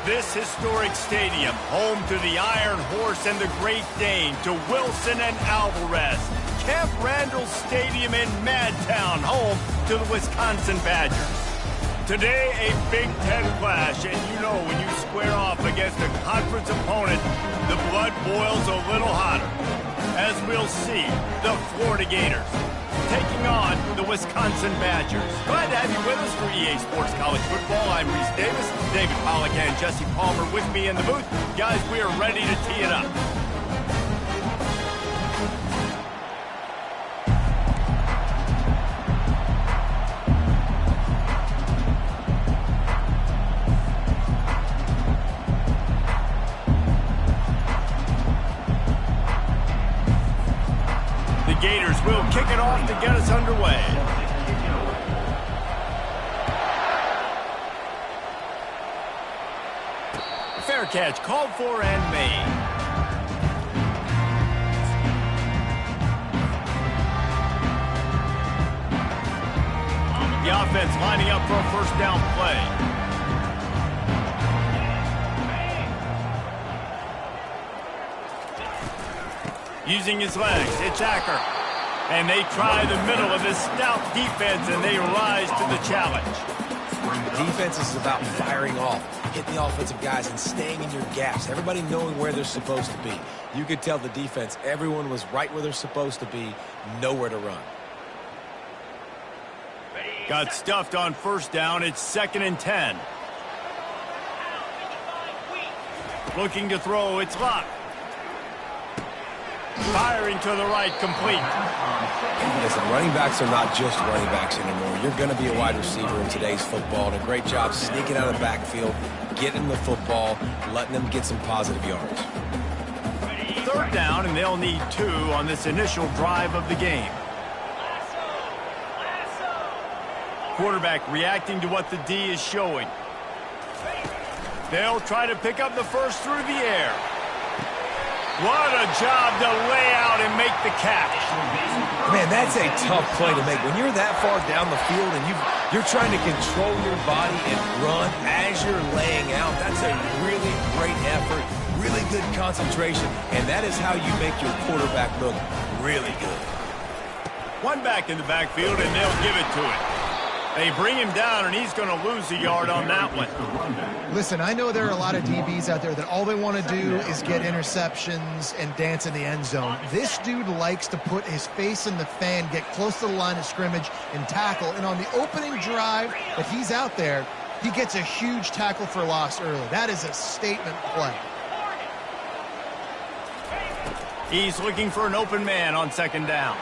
This historic stadium, home to the Iron Horse and the Great Dane, to Wilson and Alvarez. Camp Randall Stadium in Madtown, home to the Wisconsin Badgers. Today, a Big Ten clash, and you know when you square off against a conference opponent, the blood boils a little hotter. As we'll see, the Florida Gators taking on the Wisconsin Badgers. Glad to have you with us for EA Sports College Football. I'm Reese Davis, David Pollack and Jesse Palmer with me in the booth. Guys, we are ready to tee it up. Gators will kick it off to get us underway. Fair catch called for and made. The offense lining up for a first down play. Using his legs, it's Acker. And they try the middle of this stout defense, and they rise to the challenge. Defense is about firing off, hitting the offensive guys and staying in your gaps. Everybody knowing where they're supposed to be. You could tell the defense, everyone was right where they're supposed to be, nowhere to run. Got stuffed on first down. It's 2nd and 10. Looking to throw, it's Locke. Firing to the right, complete. Listen, running backs are not just running backs anymore. You're going to be a wide receiver in today's football, and a great job sneaking out of the backfield, getting the football, letting them get some positive yards. 3rd down, and they'll need 2 on this initial drive of the game. Quarterback reacting to what the D is showing. They'll try to pick up the first through the air. What a job to lay out and make the catch. Man, that's a tough play to make. When you're that far down the field and you're trying to control your body and run as you're laying out, that's a really great effort, really good concentration, and that is how you make your quarterback look really good. One back in the backfield, and they'll give it to it. They bring him down, and he's going to lose a yard on that one. Listen, I know there are a lot of DBs out there that all they want to do is get interceptions and dance in the end zone. This dude likes to put his face in the fan, get close to the line of scrimmage, and tackle. And on the opening drive that he's out there, he gets a huge tackle for loss early. That is a statement play. He's looking for an open man on 2nd down.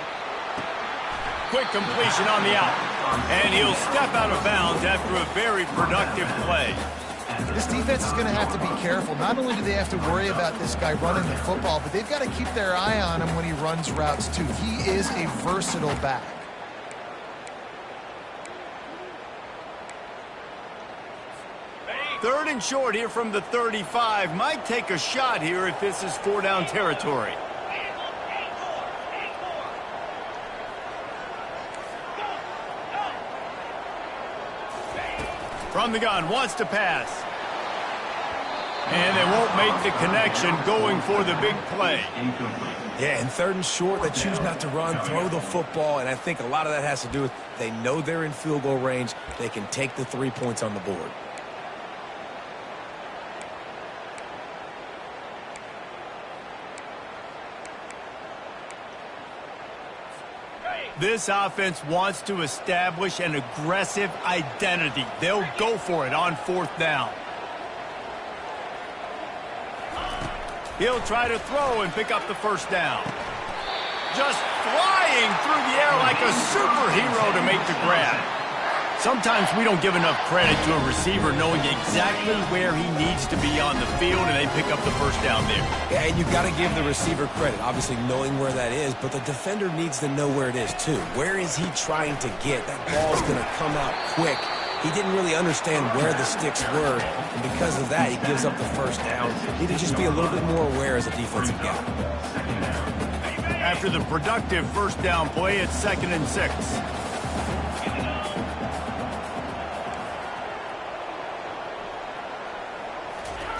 Quick completion on the out. And he'll step out of bounds after a very productive play. This defense is going to have to be careful. Not only do they have to worry about this guy running the football, but they've got to keep their eye on him when he runs routes too. He is a versatile back. Third and short here from the 35. Might take a shot here if this is 4-down territory. From the gun, wants to pass. And they won't make the connection going for the big play. Yeah, and 3rd and short, they choose not to run, throw the football, and I think a lot of that has to do with they know they're in field goal range. They can take the 3 points on the board. This offense wants to establish an aggressive identity. They'll go for it on 4th down. He'll try to throw and pick up the first down. Just flying through the air like a superhero to make the grab. Sometimes we don't give enough credit to a receiver knowing exactly where he needs to be on the field, and they pick up the first down there. Yeah, and you've got to give the receiver credit, obviously knowing where that is, but the defender needs to know where it is too. Where is he trying to get? That ball's going to come out quick. He didn't really understand where the sticks were, and because of that, he gives up the first down. He need to just be a little bit more aware as a defensive guy. After the productive first down play, it's 2nd and 6.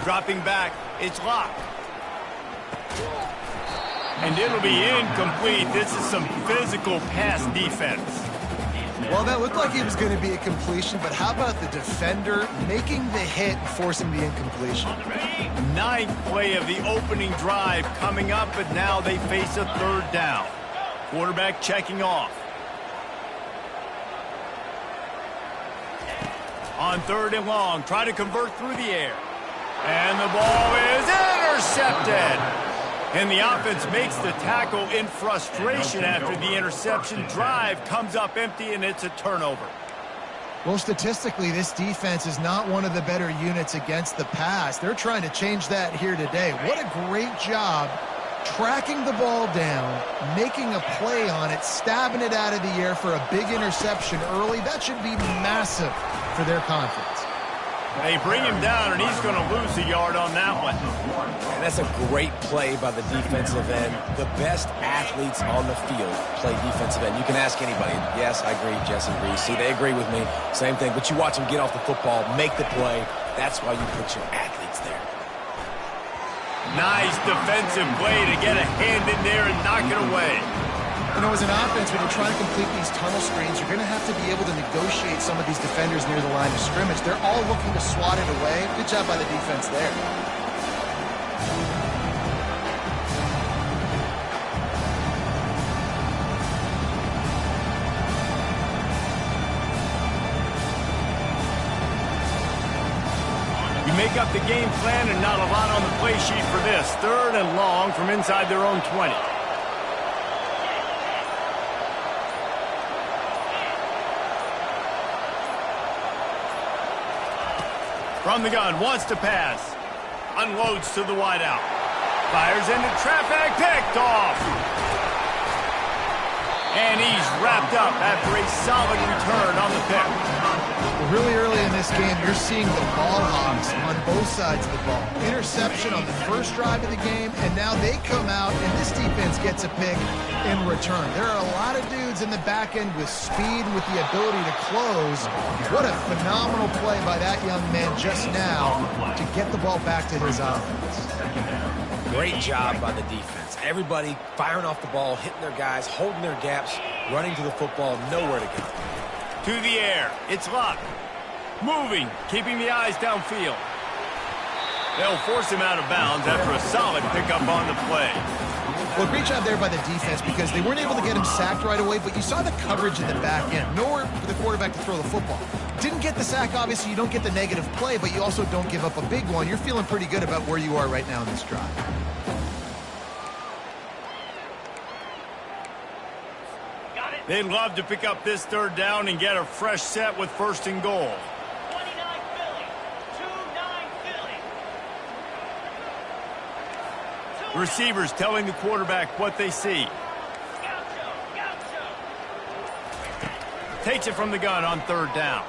Dropping back, it's locked. And it'll be incomplete. This is some physical pass defense. Well, that looked like it was going to be a completion, but how about the defender making the hit and forcing the incompletion? Ninth play of the opening drive coming up, but now they face a third down. Quarterback checking off. On third and long, try to convert through the air. And the ball is intercepted. And the offense makes the tackle in frustration after the interception. Drive comes up empty, and it's a turnover. Well, statistically, this defense is not one of the better units against the pass. They're trying to change that here today. What a great job tracking the ball down, making a play on it, stabbing it out of the air for a big interception early. That should be massive for their confidence. They bring him down, and he's going to lose a yard on that one. And that's a great play by the defensive end. The best athletes on the field play defensive end. You can ask anybody. Yes, I agree. Jesse agrees. See, they agree with me. Same thing. But you watch them get off the football, make the play. That's why you put your athletes there. Nice defensive play to get a hand in there and knock it away. You know, as an offense, when you're trying to complete these tunnel screens, you're going to have to be able to negotiate some of these defenders near the line of scrimmage. They're all looking to swat it away. Good job by the defense there. You make up the game plan and not a lot on the play sheet for this. Third and long from inside their own 20. From the gun, wants to pass. Unloads to the wideout. Fires into traffic, picked off. And he's wrapped up after a solid return on the pick. Really early in this game, you're seeing the ball hawks on both sides of the ball. Interception on the first drive of the game, and now they come out, and this defense gets a pick in return. There are a lot of dudes in the back end with speed and with the ability to close. What a phenomenal play by that young man just now to get the ball back to his offense. Great job by the defense. Everybody firing off the ball, hitting their guys, holding their gaps, running to the football, nowhere to go. To the air. It's locked. Moving, keeping the eyes downfield. They'll force him out of bounds after a solid pickup on the play. Well, great job there by the defense because they weren't able to get him sacked right away, but you saw the coverage in the back end. Nowhere for the quarterback to throw the football. Didn't get the sack, obviously. You don't get the negative play, but you also don't give up a big one. You're feeling pretty good about where you are right now in this drive. They'd love to pick up this third down and get a fresh set with first and goal. 29 Philly. 2-9 Philly. Receivers telling the quarterback what they see. Takes it from the gun on third down.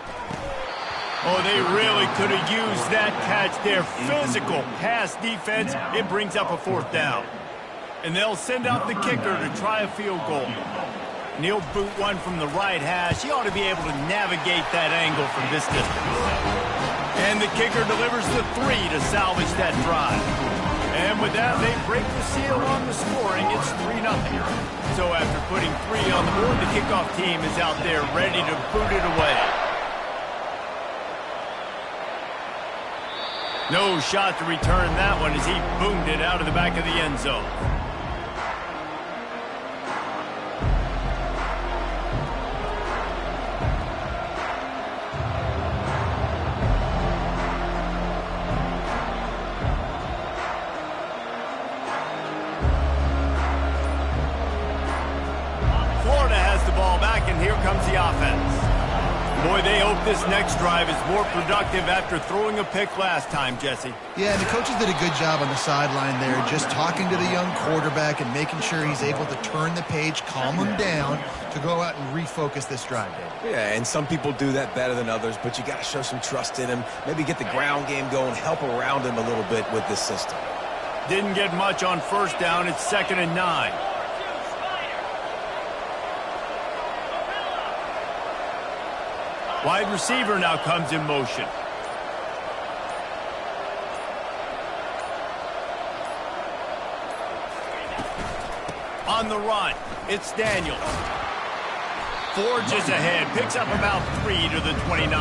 Oh, they really could have used that catch there. Physical pass defense. It brings up a fourth down. And they'll send out the kicker to try a field goal. And he'll boot one from the right hash. He ought to be able to navigate that angle from this distance. And the kicker delivers the 3 to salvage that drive. And with that, they break the seal on the scoring. It's 3-0. So after putting 3 on the board, the kickoff team is out there ready to boot it away. No shot to return that one as he boomed it out of the back of the end zone. Boy, they hope this next drive is more productive after throwing a pick last time, Jesse. Yeah, and the coaches did a good job on the sideline there, just talking to the young quarterback and making sure he's able to turn the page, calm him down to go out and refocus this drive, Dave. Yeah, and some people do that better than others, but you got to show some trust in him. Maybe get the ground game going, help around him a little bit with this system. Didn't get much on first down. It's 2nd and 9. Wide receiver now comes in motion. On the run, it's Daniels. Forges ahead, picks up about 3 to the 29.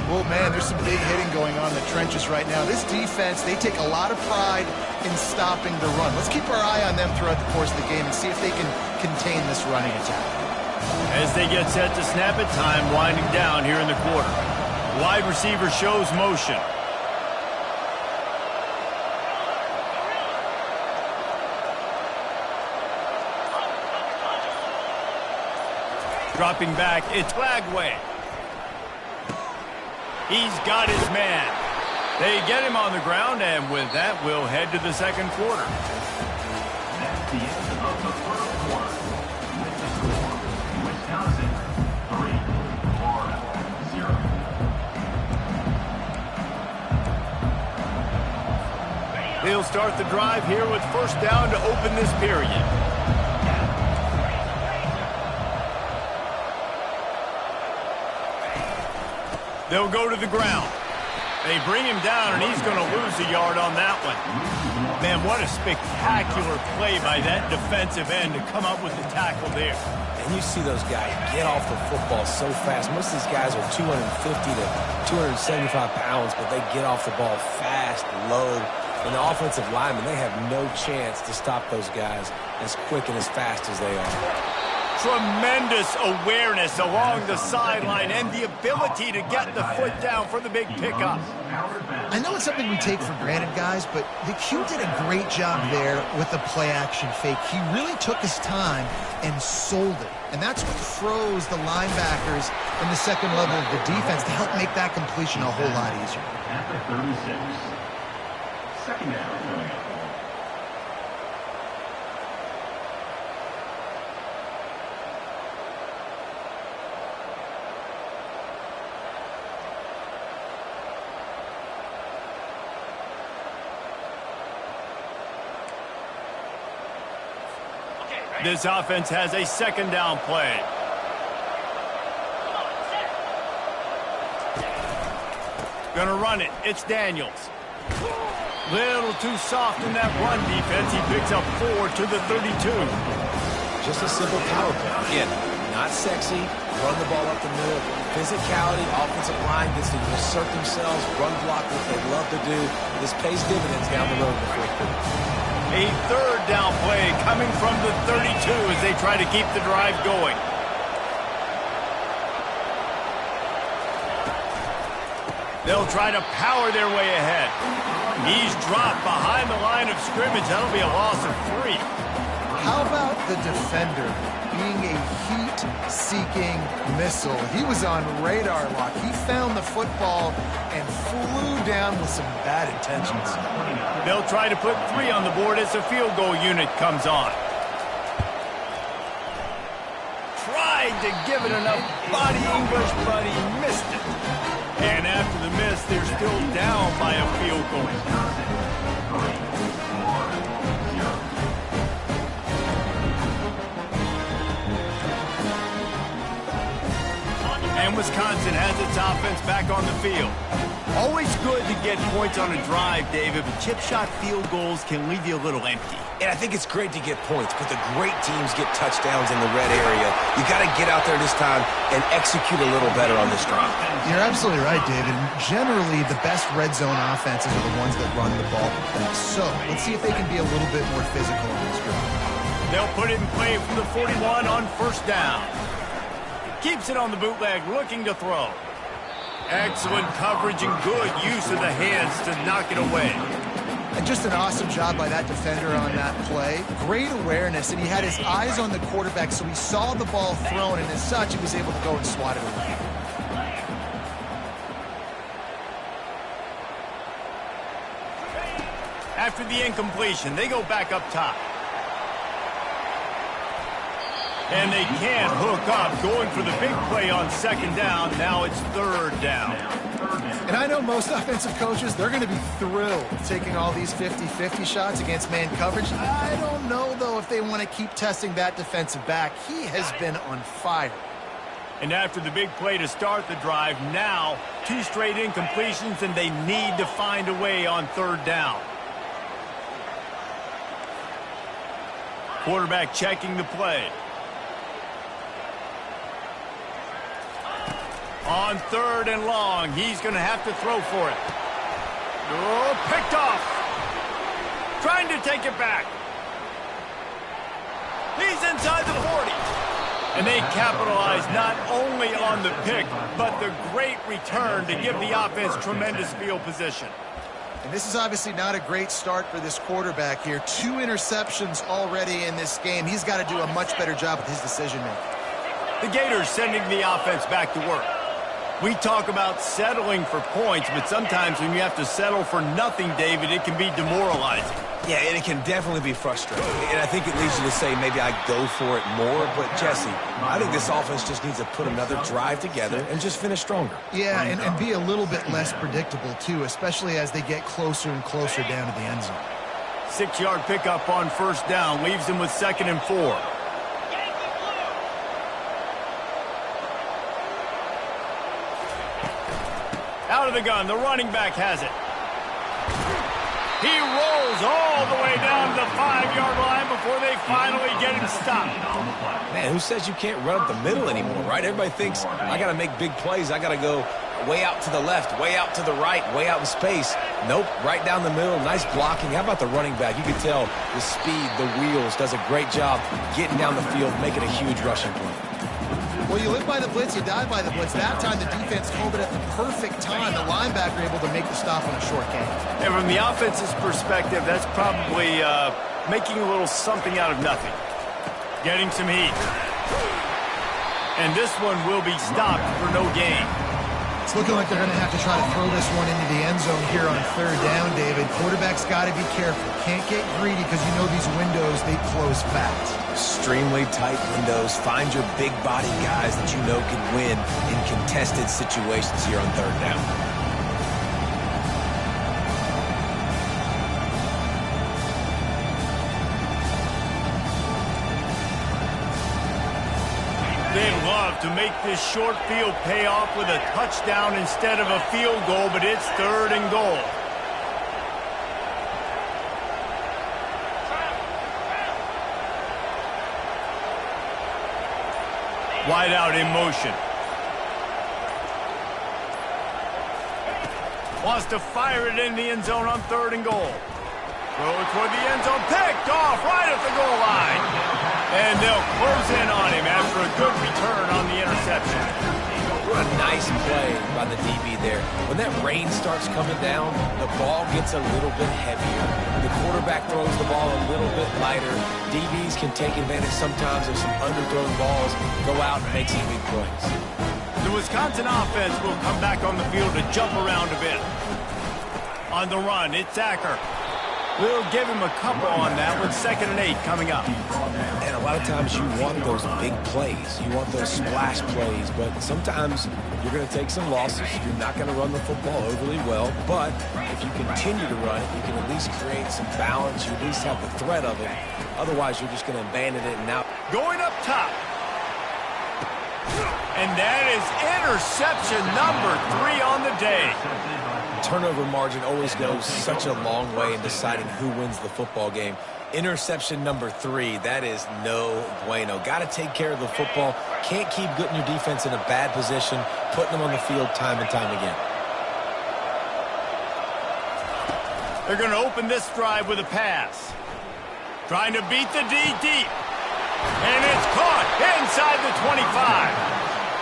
Well, man, there's some big hitting going on in the trenches right now. This defense, they take a lot of pride in stopping the run. Let's keep our eye on them throughout the course of the game and see if they can contain this running attack. As they get set to snap it, time winding down here in the quarter. Wide receiver shows motion. Dropping back, it's Lagway. He's got his man. They get him on the ground, and with that, we'll head to the second quarter. That's the end of the first quarter. With the score, Wisconsin 3, Florida 0. They'll start the drive here with first down to open this period. They'll go to the ground. They bring him down, and he's going to lose a yard on that one. Man, what a spectacular play by that defensive end to come up with the tackle there. And you see those guys get off the football so fast. Most of these guys are 250 to 275 pounds, but they get off the ball fast, low. And the offensive linemen, they have no chance to stop those guys as quick and as fast as they are. Tremendous awareness along the sideline and the ability to get the foot down for the big pickup. I know it's something we take for granted, guys, but the Q did a great job there with the play-action fake. He really took his time and sold it. And that's what froze the linebackers in the second level of the defense to help make that completion a whole lot easier. At the 36. Second down. This offense has a second down play. Gonna run it. It's Daniels. Little too soft in that run defense. He picks up 4 to the 32. Just a simple power play. Again, not sexy. Run the ball up the middle. Physicality, offensive line gets to assert themselves, run block what they love to do. This pays dividends down the road in the fourth quarter. A third down play coming from the 32 as they try to keep the drive going. They'll try to power their way ahead. He's dropped behind the line of scrimmage. That'll be a loss of 3. How about the defender being a heat-seeking missile? He was on radar lock. He found the football and flew down with some bad intentions. They'll try to put 3 on the board as the field goal unit comes on. Tried to give it enough body English, but he missed it. And after the miss, they're still down by a field goal. And Wisconsin has its offense back on the field. Always good to get points on a drive, David, but chip shot field goals can leave you a little empty. And I think it's great to get points, but the great teams get touchdowns in the red area. You got to get out there this time and execute a little better on this drive. You're absolutely right, David. Generally, the best red zone offenses are the ones that run the ball best. So let's see if they can be a little bit more physical on this drive. They'll put it in play from the 41 on first down. Keeps it on the bootleg, looking to throw. Excellent coverage and good use of the hands to knock it away. And just an awesome job by that defender on that play. Great awareness, and he had his eyes on the quarterback, so he saw the ball thrown, and as such, he was able to go and swat it away. After the incompletion, they go back up top. And they can't hook up, going for the big play on second down. Now it's third down. And I know most offensive coaches, they're going to be thrilled taking all these 50-50 shots against man coverage. I don't know, though, if they want to keep testing that defensive back. He has been on fire. And after the big play to start the drive, now 2 straight incompletions, and they need to find a way on third down. Quarterback checking the play. On 3rd and long, he's going to have to throw for it. Oh, picked off. Trying to take it back. He's inside the 40. And they capitalize not only on the pick, but the great return to give the offense tremendous field position. And this is obviously not a great start for this quarterback here. 2 interceptions already in this game. He's got to do a much better job with his decision-making. The Gators sending the offense back to work. We talk about settling for points, but sometimes when you have to settle for nothing, David, it can be demoralizing. Yeah, and it can definitely be frustrating. And I think it leads you to say maybe I go for it more. But, Jesse, I think this offense just needs to put another drive together and just finish stronger. Yeah, and be a little bit less predictable, too, especially as they get closer and closer down to the end zone. 6-yard pickup on 1st down leaves them with 2nd and 4. Out of the gun, the running back has it. He rolls all the way down to the 5-yard line before they finally get him stopped. Man, who says you can't run up the middle anymore, right? Everybody thinks, I got to make big plays. I got to go way out to the left, way out to the right, way out in space. Nope, right down the middle. Nice blocking. How about the running back? You can tell the speed, the wheels, does a great job getting down the field, making a huge rushing play. Well, you live by the blitz, you die by the blitz. That time, the defense called it at the perfect time. The linebacker able to make the stop on a short game. And from the offense's perspective, that's probably making a little something out of nothing. Getting some heat. And this one will be stopped for no gain. It's looking like they're going to have to try to throw this one into the end zone here on 3rd down, David. Quarterback's got to be careful. Can't get greedy because you know these windows, they close fast. Extremely tight windows. Find your big body guys that you know can win in contested situations here on 3rd down. They'd love to make this short field pay off with a touchdown instead of a field goal, but it's 3rd and goal. Wide out in motion. Wants to fire it in the end zone on 3rd and goal. Throw it toward the end zone. Picked off right at the goal line. And they'll close in on him after a good return on the interception. What a nice play by the DB there. When that rain starts coming down, the ball gets a little bit heavier. The quarterback throws the ball a little bit lighter. DBs can take advantage sometimes of some underthrown balls, go out and make some big plays. The Wisconsin offense will come back on the field to jump around a bit. On the run, it's Acker. We'll give him a couple on that with 2nd and 8 coming up. And a lot of times you want those big plays. You want those splash plays, but sometimes you're going to take some losses. You're not going to run the football overly well, but if you continue to run it, you can at least create some balance. You at least have the threat of it. Otherwise, you're just going to abandon it and out. Going up top. And that is interception number 3 on the day. Turnover margin always goes such a long way in deciding who wins the football game. Interception number 3, that is no bueno. Got to take care of the football. Can't keep putting your defense in a bad position, putting them on the field time and time again. They're going to open this drive with a pass. Trying to beat the D deep. And it's caught inside the 25.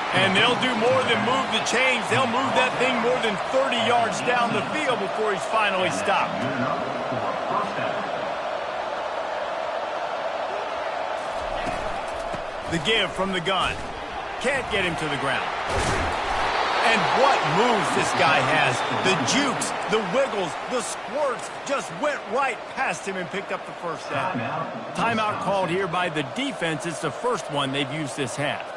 And they'll do more than move the chains. They'll move that thing more than 30 yards down the field before he's finally stopped. The give from the gun. Can't get him to the ground. And what moves this guy has. The jukes, the wiggles, the squirts just went right past him and picked up the 1st down. Timeout called here by the defense. It's the first one they've used this half.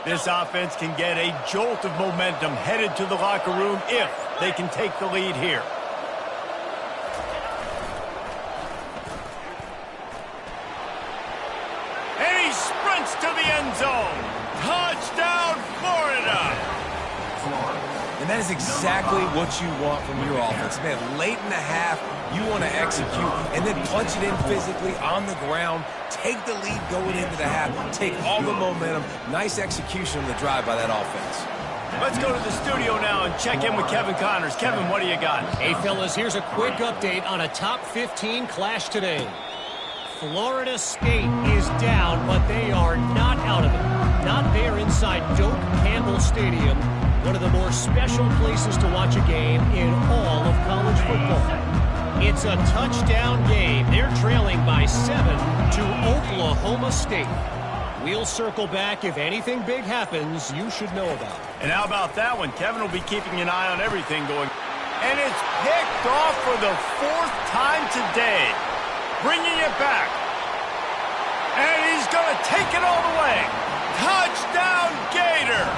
This offense can get a jolt of momentum headed to the locker room if they can take the lead here. And he sprints to the end zone. Touchdown, Florida! And that is exactly what you want from your offense. Man, late in the half, you want to execute and then punch it in physically on the ground, take the lead going into the half, take all the momentum. Nice execution on the drive by that offense. Let's go to the studio now and check in with Kevin Connors. Kevin, what do you got? Hey, fellas, here's a quick update on a top 15 clash today. Florida State is down, but they are not out of it. Not there inside Doak Campbell Stadium, one of the more special places to watch a game in all of college football. It's a touchdown game. They're trailing by 7 to Oklahoma State. We'll circle back if anything big happens you should know about. And how about that one? Kevin will be keeping an eye on everything going. And it's picked off for the 4th time today. Bringing it back. And he's going to take it all the way. Touchdown, Gator.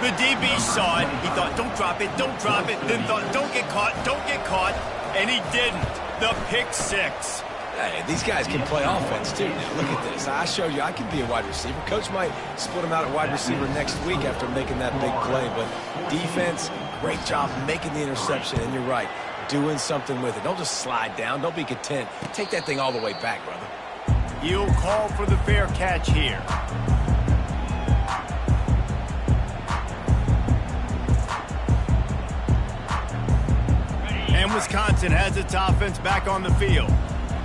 The DB saw it. He thought, don't drop it, don't drop it. Then thought, don't get caught, don't get caught. And he didn't. The pick 6. Hey, these guys can play offense, too. Now, look at this. I showed you I can be a wide receiver. Coach might split him out at wide receiver next week after making that big play. But defense, great job making the interception. And you're right, doing something with it. Don't just slide down. Don't be content. Take that thing all the way back, brother. He'll call for the fair catch here. And Wisconsin has its offense back on the field.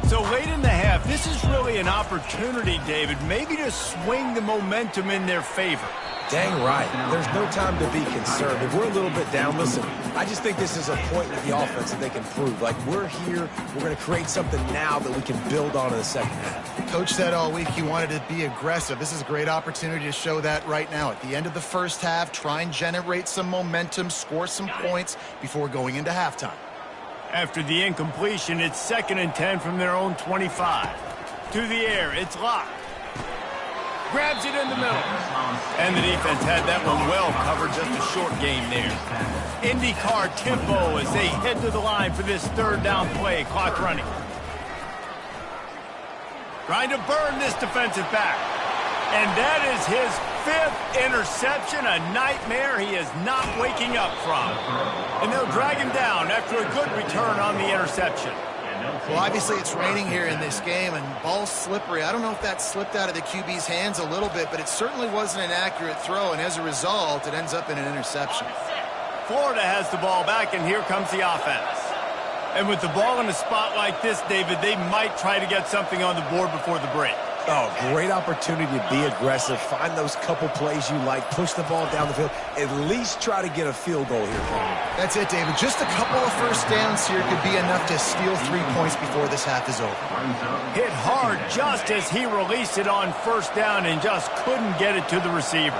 So late in the half, this is really an opportunity, David, maybe to swing the momentum in their favor. Dang right. There's no time to be concerned. If we're a little bit down, listen, I just think this is a point with the offense that they can prove. Like, we're here, we're going to create something now that we can build on in the second half. Coach said all week he wanted to be aggressive. This is a great opportunity to show that right now. At the end of the first half, try and generate some momentum, score some points before going into halftime. After the incompletion, it's 2nd and 10 from their own 25. To the air, it's locked. Grabs it in the middle. And the defense had that one well covered, just a short game there. IndyCar tempo as they head to the line for this 3rd down play. Clock running. Trying to burn this defensive back. And that is his 5th interception, a nightmare he is not waking up from. And they'll drag him down after a good return on the interception. Well, obviously it's raining here in this game, and ball's slippery. I don't know if that slipped out of the QB's hands a little bit, but it certainly wasn't an accurate throw, and as a result, it ends up in an interception. Florida has the ball back, and here comes the offense. And with the ball in a spot like this, David, they might try to get something on the board before the break. Oh, great opportunity to be aggressive. Find those couple plays you like. Push the ball down the field. At least try to get a field goal here, Conor. That's it, David. Just a couple of first downs here could be enough to steal 3 points before this half is over. Hit hard just as he released it on 1st down and just couldn't get it to the receiver.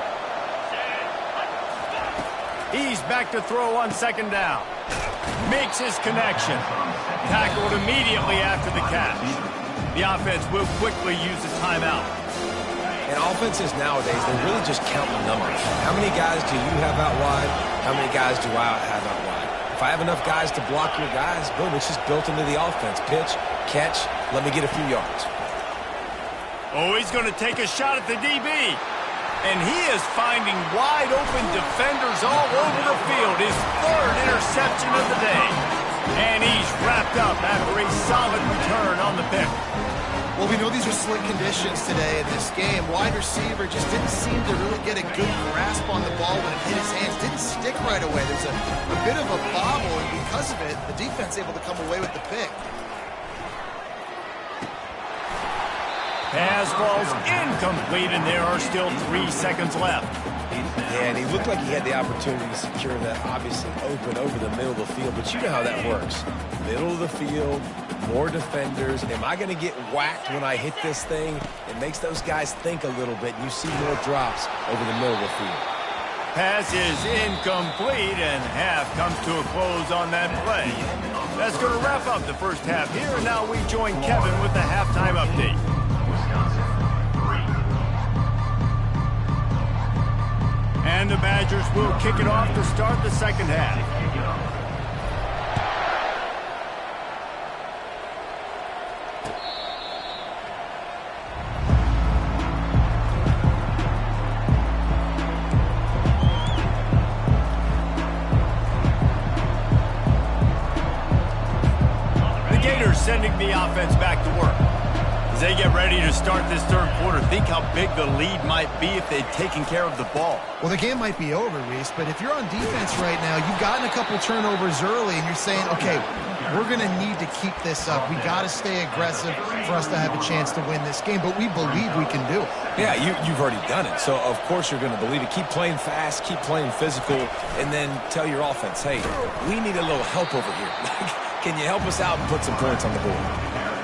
He's back to throw on 2nd down. Makes his connection. Tackled immediately after the catch. The offense will quickly use his timeout. And offenses nowadays, they're really just counting numbers. How many guys do you have out wide? How many guys do I have out wide? If I have enough guys to block your guys, boom, it's just built into the offense. Pitch, catch, let me get a few yards. Oh, he's going to take a shot at the DB. And he is finding wide open defenders all over the field. His 3rd interception of the day. And he's wrapped up after a solid return on the pick. Well, we know these are slick conditions today in this game. Wide receiver just didn't seem to really get a good grasp on the ball when it hit his hands. Didn't stick right away. There's a bit of a bobble, and because of it, the defense able to come away with the pick. Pass falls incomplete, and there are still 3 seconds left. Yeah, and he looked like he had the opportunity to secure that, obviously open over the middle of the field, but you know how that works. Middle of the field, more defenders. Am I going to get whacked when I hit this thing? It makes those guys think a little bit. You see more drops over the middle of the field. Pass is incomplete, and half comes to a close on that play. That's going to wrap up the first half here, and now we join Kevin with the halftime update. And the Badgers will kick it off to start the second half. Gators sending the offense back to work. As they get ready to start this third quarter, think how big the lead might be if they'd taken care of the ball. Well, the game might be over, Reese, but if you're on defense right now, you've gotten a couple turnovers early, and you're saying, okay, we're going to need to keep this up. We got to stay aggressive for us to have a chance to win this game, but we believe we can do it. Yeah, you've already done it, so of course you're going to believe it. Keep playing fast, keep playing physical, and then tell your offense, hey, we need a little help over here. Can you help us out and put some points on the board?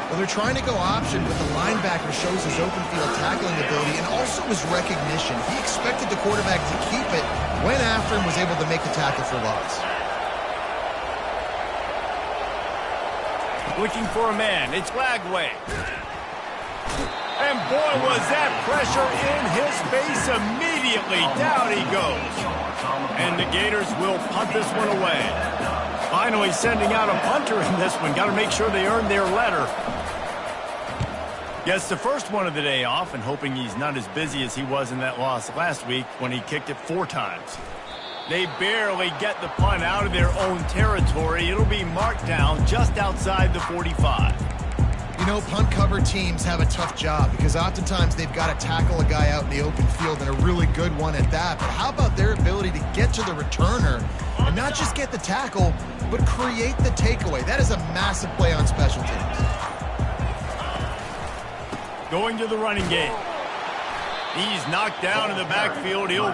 Well, they're trying to go option, but the linebacker shows his open field tackling ability and also his recognition. He expected the quarterback to keep it, went after him, was able to make the tackle for loss. Looking for a man. It's Lagway. And boy, was that pressure in his face immediately. Down he goes. And the Gators will punt this one away. Finally sending out a punter in this one. Got to make sure they earn their letter. Gets the first one of the day off and hoping he's not as busy as he was in that loss last week when he kicked it 4 times. They barely get the punt out of their own territory. It'll be marked down just outside the 45. You know, punt cover teams have a tough job because oftentimes they've got to tackle a guy out in the open field, and a really good one at that. But how about their ability to get to the returner and not just get the tackle, but create the takeaway? That is a massive play on special teams. Going to the running game. He's knocked down in the backfield. He'll...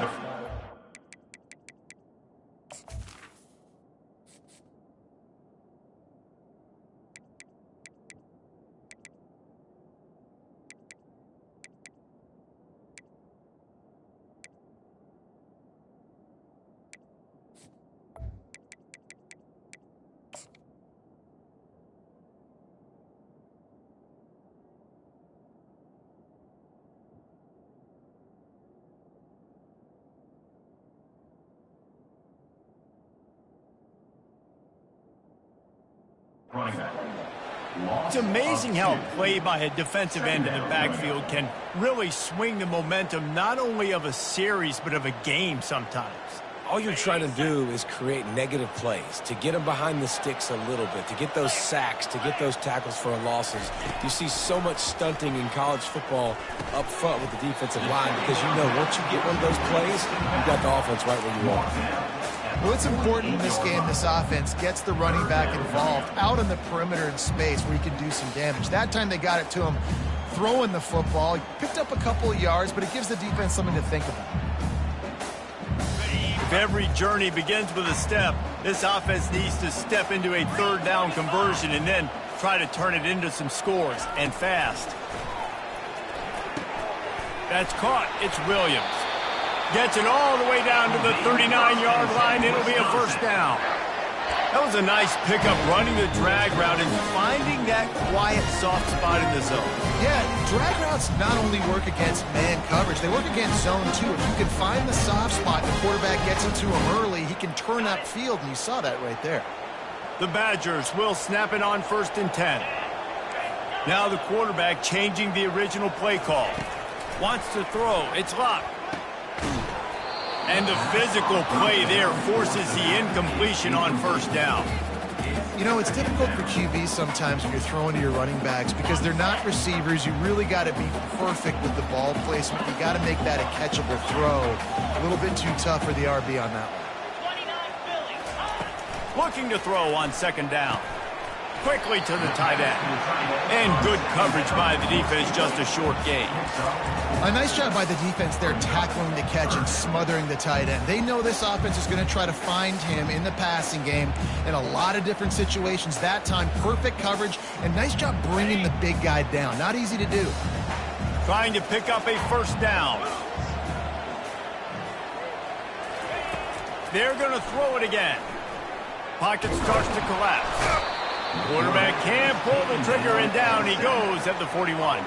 It's amazing how a play by a defensive end in the backfield can really swing the momentum not only of a series but of a game sometimes. All you're trying to do is create negative plays, to get them behind the sticks a little bit, to get those sacks, to get those tackles for losses. You see so much stunting in college football up front with the defensive line because you know once you get one of those plays, you've got the offense right where you want. Well, it's important in this game, this offense gets the running back involved out on the perimeter in space where he can do some damage. That time they got it to him throwing the football. He picked up a couple of yards, but it gives the defense something to think about. If every journey begins with a step, this offense needs to step into a third down conversion and then try to turn it into some scores, and fast. That's caught. It's Williams. Gets it all the way down to the 39-yard line. It'll be a first down. That was a nice pickup, running the drag route and finding that quiet, soft spot in the zone. Yeah, drag routes not only work against man coverage, they work against zone too. If you can find the soft spot and the quarterback gets into him early, he can turn that field, and you saw that right there. The Badgers will snap it on 1st and 10. Now the quarterback changing the original play call. Wants to throw. It's locked. And the physical play there forces the incompletion on 1st down. You know, it's difficult for QBs sometimes when you're throwing to your running backs because they're not receivers. You really got to be perfect with the ball placement. You got to make that a catchable throw. A little bit too tough for the RB on that one. Looking to throw on 2nd down. Quickly to the tight end. And good coverage by the defense, just a short gain. A nice job by the defense there tackling the catch and smothering the tight end. They know this offense is going to try to find him in the passing game in a lot of different situations. That time, perfect coverage and nice job bringing the big guy down. Not easy to do. Trying to pick up a 1st down. They're going to throw it again. Pocket starts to collapse. Quarterback can't pull the trigger, and down he goes at the 41.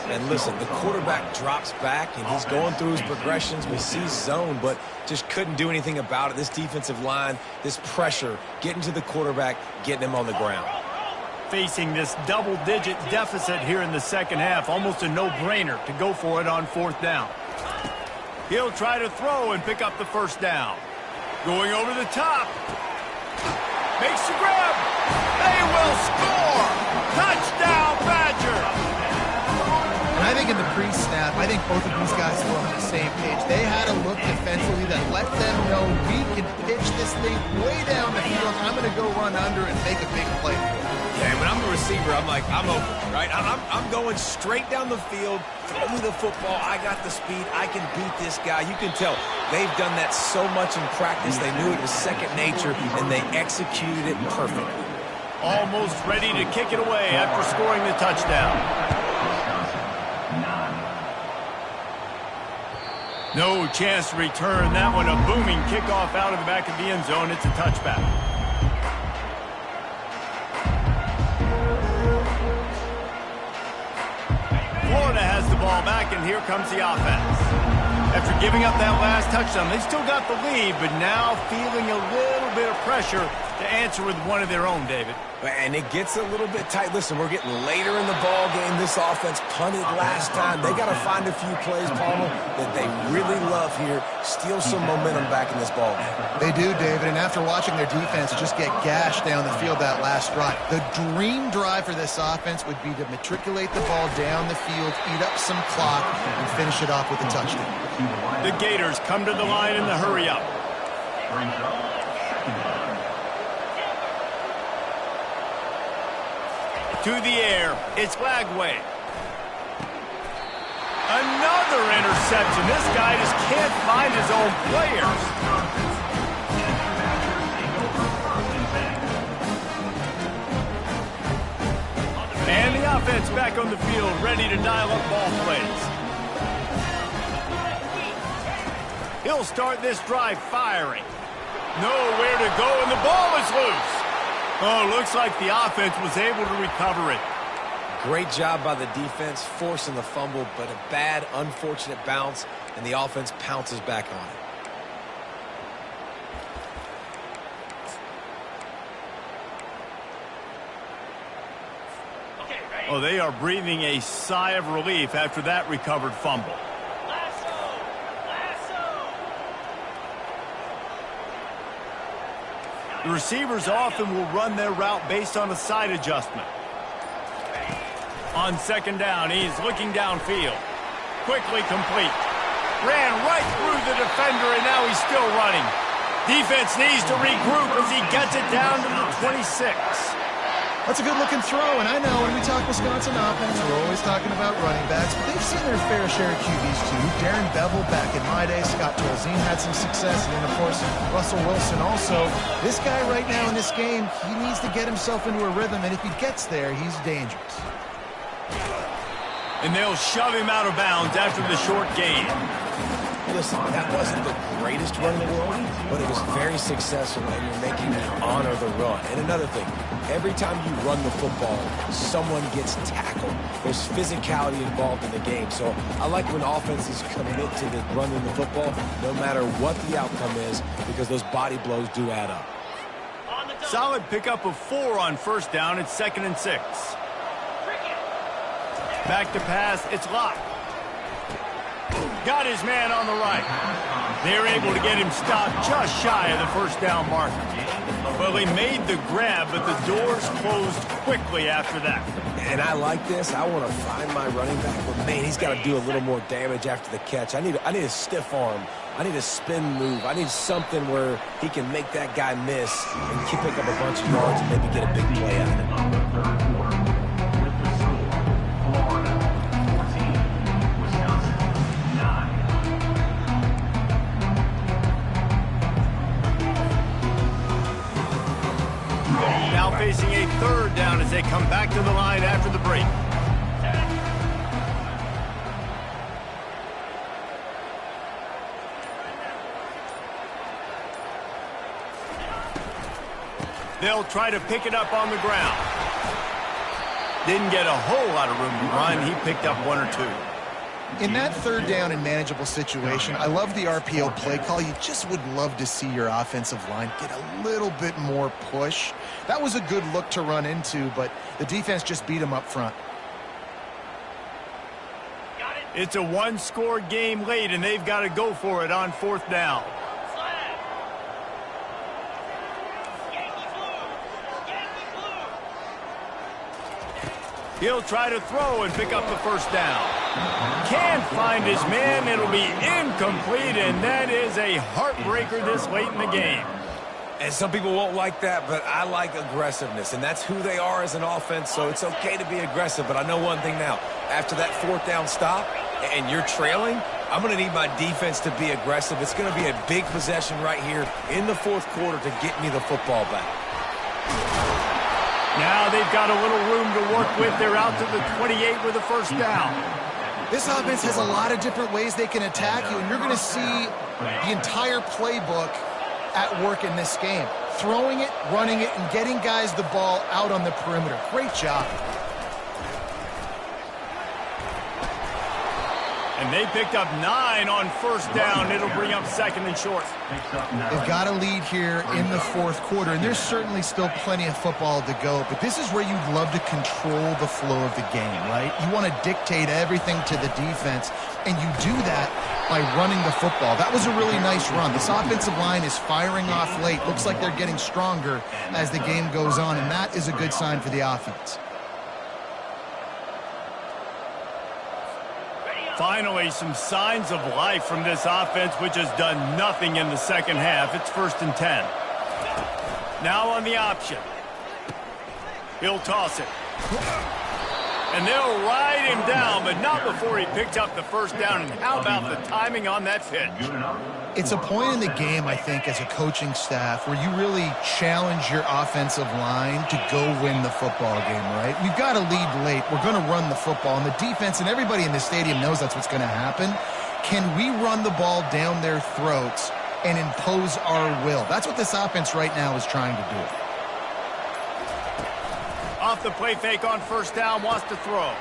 And listen, the quarterback drops back, and he's going through his progressions. We see zone, but just couldn't do anything about it. This defensive line, this pressure, getting to the quarterback, getting him on the ground. Facing this double-digit deficit here in the 2nd half, almost a no-brainer to go for it on 4th down. He'll try to throw and pick up the 1st down. Going over the top. Makes the grab. They will score. Touchdown, Badger! And I think in the pre-snap, I think both of these guys were on the same page. They had a look defensively that let them know we can pitch this thing way down the field. I'm going to go run under and make a big play for it. Yeah, and when I'm the receiver, I'm like, I'm open, right? I'm going straight down the field. Throw me the football. I got the speed. I can beat this guy. You can tell they've done that so much in practice. They knew it was second nature, and they executed it perfectly. Almost ready to kick it away after scoring the touchdown. No chance to return that one. A booming kickoff out of the back of the end zone. It's a touchback. Florida has the ball back, and here comes the offense. After giving up that last touchdown, they still got the lead, but now feeling a little bit of pressure to answer with one of their own, David. And it gets a little bit tight. Listen, we're getting later in the ball game. This offense punted last time. They got to find a few plays, Palmer, that they really love here. Steal some momentum back in this ball game. They do, David, and after watching their defense just get gashed down the field that last drive, the dream drive for this offense would be to matriculate the ball down the field, eat up some clock, and finish it off with a touchdown. The Gators come to the line in the hurry-up. To the air, it's Lagway. Another interception. This guy just can't find his own players. And the offense back on the field, ready to dial up ball plays. He'll start this drive firing. Nowhere to go, and the ball is loose. Oh, looks like the offense was able to recover it. Great job by the defense, forcing the fumble, but a bad, unfortunate bounce, and the offense pounces back on it. Oh, they are breathing a sigh of relief after that recovered fumble. The receivers often will run their route based on a side adjustment. On second down, he's looking downfield. Quickly complete. Ran right through the defender, and now he's still running. Defense needs to regroup as he gets it down to the 26. That's a good-looking throw, and I know when we talk Wisconsin offense, we're always talking about running backs, but they've seen their fair share of QBs too. Darren Bevel back in my day, Scott Tolzien had some success, and then, of course, Russell Wilson also. This guy right now in this game, he needs to get himself into a rhythm, and if he gets there, he's dangerous. And they'll shove him out of bounds after the short gain. Listen, that wasn't the greatest run in the world, but it was very successful, and you're making me honor the run. And another thing, every time you run the football, someone gets tackled. There's physicality involved in the game. So I like when offenses commit to the running the football, no matter what the outcome is, because those body blows do add up. Solid pickup of 4 on first down. It's 2nd and 6. Back to pass. It's Locke. Got his man on the right. They're able to get him stopped just shy of the first down marker. Well, he made the grab, but the doors closed quickly after that. And I like this. I want to find my running back, but man, he's got to do a little more damage after the catch. I need a stiff arm. I need a spin move. I need something where he can make that guy miss and pick up a bunch of yards and maybe get a big play out of it. Now facing a 3rd down as they come back to the line after the break. They'll try to pick it up on the ground. Didn't get a whole lot of room to run. He picked up 1 or 2. In that 3rd down and manageable situation, I love the RPO play call. You just would love to see your offensive line get a little bit more push. That was a good look to run into, but the defense just beat him up front. It's a one-score game late, and they've got to go for it on 4th down. He'll try to throw and pick up the first down. Can't find his man. It'll be incomplete, and that is a heartbreaker this late in the game. And some people won't like that, but I like aggressiveness, and that's who they are as an offense, so it's okay to be aggressive. But I know one thing now. After that fourth down stop and you're trailing, I'm going to need my defense to be aggressive. It's going to be a big possession right here in the fourth quarter to get me the football back. Now they've got a little room to work with. They're out to the 28 with a first down. This offense has a lot of different ways they can attack you, and you're going to see the entire playbook at work in this game. Throwing it, running it, and getting guys the ball out on the perimeter. Great job. And they picked up 9 on first down. It'll bring up second and short. They've got a lead here in the fourth quarter, and there's certainly still plenty of football to go, but this is where you'd love to control the flow of the game, right? You want to dictate everything to the defense, and you do that by running the football. That was a really nice run. This offensive line is firing off late. Looks like they're getting stronger as the game goes on, and that is a good sign for the offense. Finally, some signs of life from this offense, which has done nothing in the second half. It's 1st and 10. Now on the option. He'll toss it. And they'll ride him down, but not before he picks up the first down. And how about the timing on that pitch? It's a point in the game, I think, as a coaching staff, where you really challenge your offensive line to go win the football game, right? We've got a lead late. We're going to run the football, and the defense and everybody in the stadium knows that's what's going to happen. Can we run the ball down their throats and impose our will? That's what this offense right now is trying to do. Off the play fake on first down, wants to throw.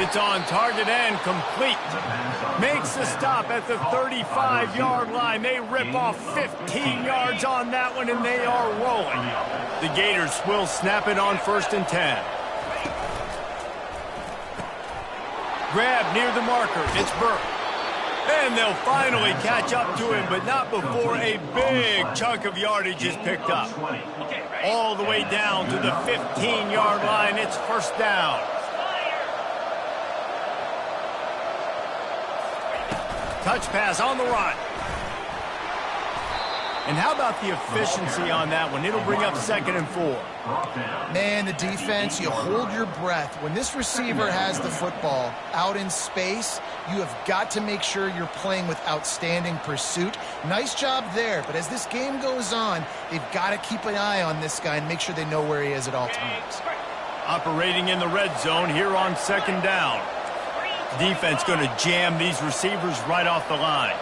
It's on target and complete. Makes the stop at the 35-yard line. They rip off 15 yards on that one, and they are rolling. The Gators will snap it on 1st and 10. Grab near the marker. It's Burke. And they'll finally catch up to him, but not before a big chunk of yardage is picked up. All the way down to the 15-yard line. It's first down. Touch pass on the run. And how about the efficiency on that one? It'll bring up 2nd and 4. Man, the defense, you hold your breath. When this receiver has the football out in space, you have got to make sure you're playing with outstanding pursuit. Nice job there, but as this game goes on, they've got to keep an eye on this guy and make sure they know where he is at all times. Operating in the red zone here on 2nd down. Defense going to jam these receivers right off the line.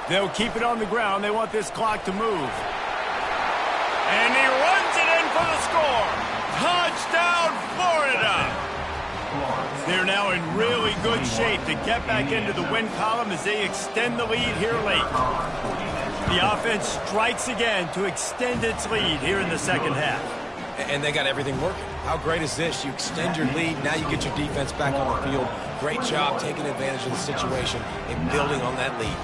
They'll keep it on the ground. They want this clock to move. And he runs it in for the score. Touchdown, Florida. They're now in really good shape to get back into the win column as they extend the lead here late. The offense strikes again to extend its lead here in the second half. And they got everything working. How great is this? You extend your lead, now you get your defense back on the field. Great job taking advantage of the situation and building on that lead.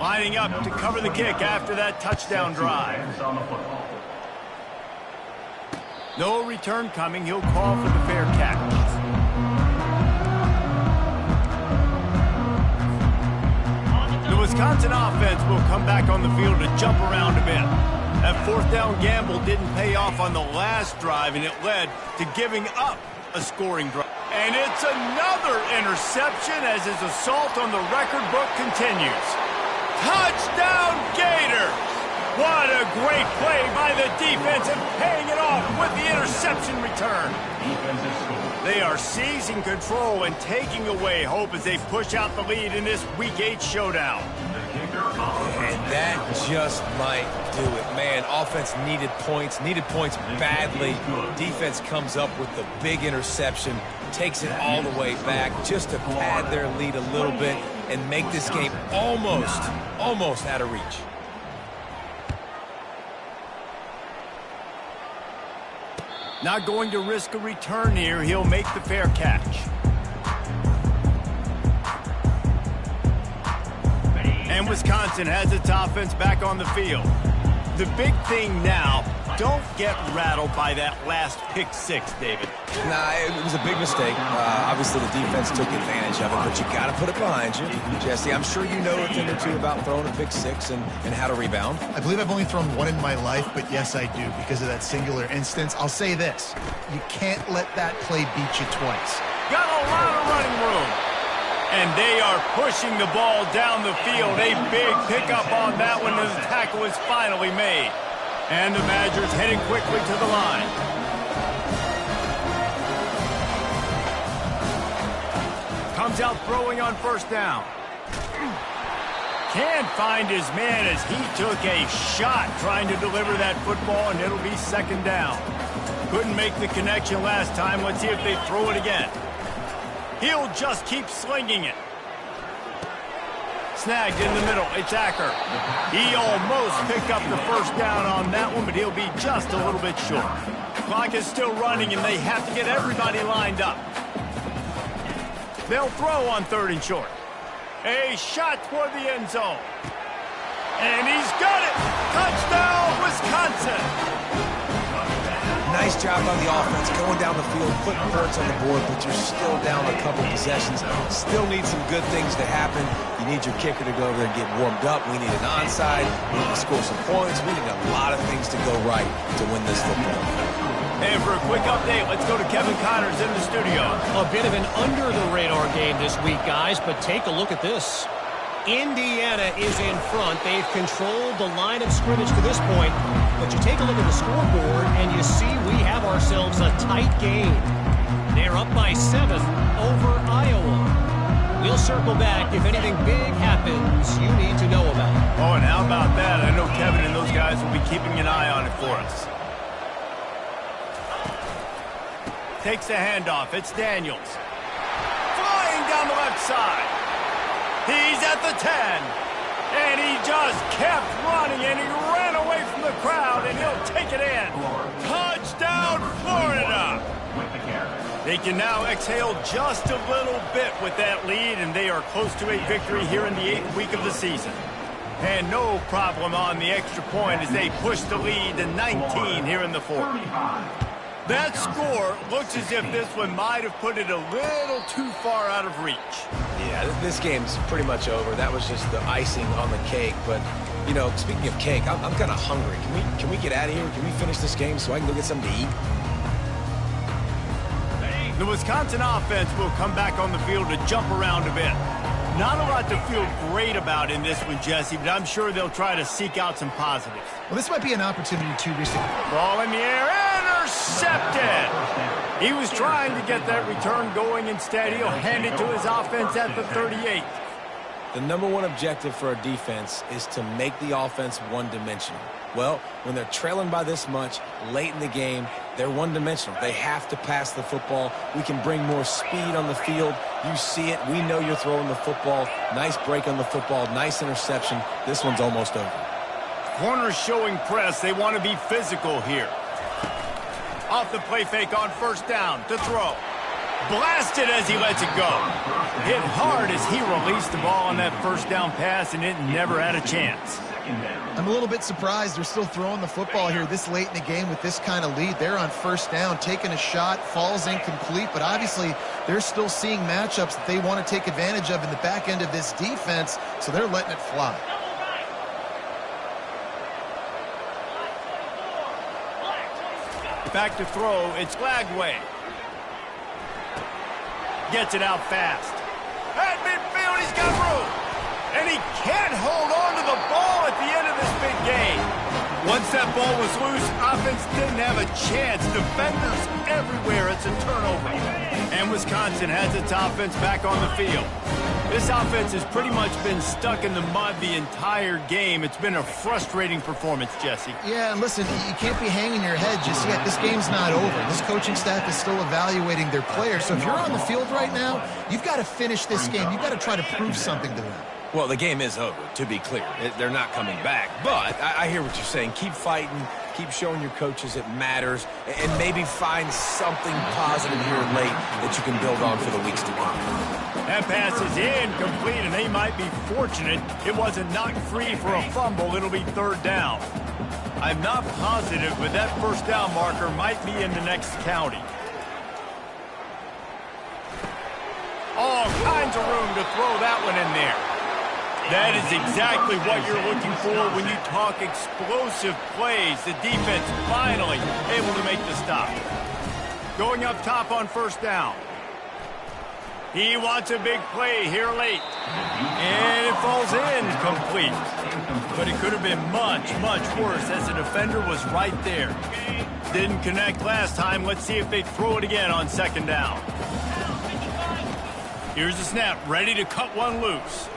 Lining up to cover the kick after that touchdown drive. No return coming. He'll call for the fair catch. The Wisconsin offense will come back on the field to jump around a bit. That 4th down gamble didn't pay off on the last drive, and it led to giving up a scoring drive. And it's another interception as his assault on the record book continues. Touchdown, Gators! What a great play by the defense and paying it off with the interception return. They are seizing control and taking away hope as they push out the lead in this Week 8 showdown. And that just might do it. Man, offense needed points badly. Defense comes up with the big interception, takes it all the way back just to pad their lead a little bit and make this game almost out of reach. Not going to risk a return here. He'll make the fair catch. And Wisconsin has its offense back on the field. The big thing now don't get rattled by that last pick six, David. Nah, it was a big mistake. Obviously, the defense took advantage of it, but you got to put it behind you. Jesse, I'm sure you know a thing or two about throwing a pick six and how to rebound. I believe I've only thrown one in my life, but yes, I do because of that singular instance. I'll say this. You can't let that play beat you twice. Got a lot of running room. And they are pushing the ball down the field. A big pickup on that one as the tackle is finally made. And the Badgers heading quickly to the line. Comes out throwing on first down. Can't find his man as he took a shot trying to deliver that football, and it'll be second down. Couldn't make the connection last time. Let's see if they throw it again. He'll just keep slinging it. Snagged in the middle. It's Acker. He almost picked up the first down on that one, but he'll be just a little bit short. Clock is still running, and they have to get everybody lined up. They'll throw on third and short. A shot toward the end zone. And he's got it. Touchdown, Wisconsin. Nice job on the offense, going down the field, putting points on the board, but you're still down a couple possessions. Still need some good things to happen. You need your kicker to go over there and get warmed up. We need an onside. We need to score some points. We need a lot of things to go right to win this football. And for a quick update, let's go to Kevin Connors in the studio. A bit of an under-the-radar game this week, guys, but take a look at this. Indiana is in front. They've controlled the line of scrimmage to this point. But you take a look at the scoreboard, and you see we have ourselves a tight game. They're up by 7 over Iowa. We'll circle back if anything big happens you need to know about. Oh, and how about that? I know Kevin and those guys will be keeping an eye on it for us. Takes the handoff. It's Daniels. Flying down the left side. He's at the 10. And he just kept running, and he ran away from the crowd, and he'll take it in. Touchdown, Florida! They can now exhale just a little bit with that lead, and they are close to a victory here in the 8th week of the season. And no problem on the extra point as they push the lead to 19 here in the 4th. That score looks as if this one might have put it a little too far out of reach. Yeah, this game's pretty much over. That was just the icing on the cake. But, you know, speaking of cake, I'm kind of hungry. Can we get out of here? Can we finish this game so I can go get something to eat? The Wisconsin offense will come back on the field to jump around a bit. Not a lot to feel great about in this one, Jesse, but I'm sure they'll try to seek out some positives. Well, this might be an opportunity to receive. Ball in the air, intercepted! He was trying to get that return going. Instead, he'll hand it to his offense at the 38. The number one objective for a defense is to make the offense one-dimensional. Well, when they're trailing by this much late in the game, they're one-dimensional. They have to pass the football. We can bring more speed on the field. You see it. We know you're throwing the football. Nice break on the football. Nice interception. This one's almost over. Corners showing press. They want to be physical here. Off the play fake on first down to throw. Blasted as he lets it go. Hit hard as he released the ball on that first down pass, and it never had a chance. I'm a little bit surprised they're still throwing the football here this late in the game with this kind of lead. They're on first down, taking a shot, falls incomplete, but obviously they're still seeing matchups that they want to take advantage of in the back end of this defense, so they're letting it fly. Back to throw, it's Lagway. Gets it out fast. At midfield, he's got room. And he can't hold on to the ball at the end of this big game. Once that ball was loose, offense didn't have a chance. Defenders everywhere. It's a turnover. And Wisconsin has its offense back on the field. This offense has pretty much been stuck in the mud the entire game. It's been a frustrating performance, Jesse. Yeah, and listen, you can't be hanging your head just yet. This game's not over. This coaching staff is still evaluating their players. So if you're on the field right now, you've got to finish this game. You've got to try to prove something to them. Well, the game is over, to be clear. They're not coming back. But I hear what you're saying. Keep fighting. Keep showing your coaches it matters. And maybe find something positive here late that you can build on for the weeks to come. That pass is incomplete, and they might be fortunate it wasn't knocked free for a fumble. It'll be third down. I'm not positive, but that first down marker might be in the next county. All kinds of room to throw that one in there. That is exactly what you're looking for when you talk explosive plays. The defense finally able to make the stop. Going up top on first down. He wants a big play here late. And it falls in complete. But it could have been much, much worse as the defender was right there. Didn't connect last time. Let's see if they throw it again on second down. Here's the snap, ready to cut one loose.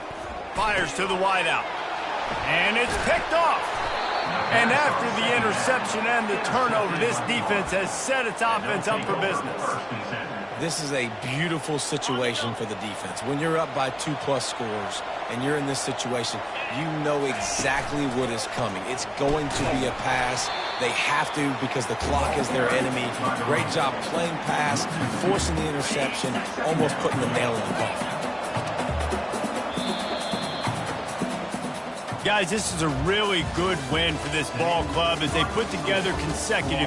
Fires to the wideout. And it's picked off. And after the interception and the turnover, this defense has set its offense up for business. This is a beautiful situation for the defense. When you're up by 2+ scores and you're in this situation, you know exactly what is coming. It's going to be a pass. They have to because the clock is their enemy. Great job playing pass, forcing the interception, almost putting the nail in the coffin. Guys, this is a really good win for this ball club as they put together consecutive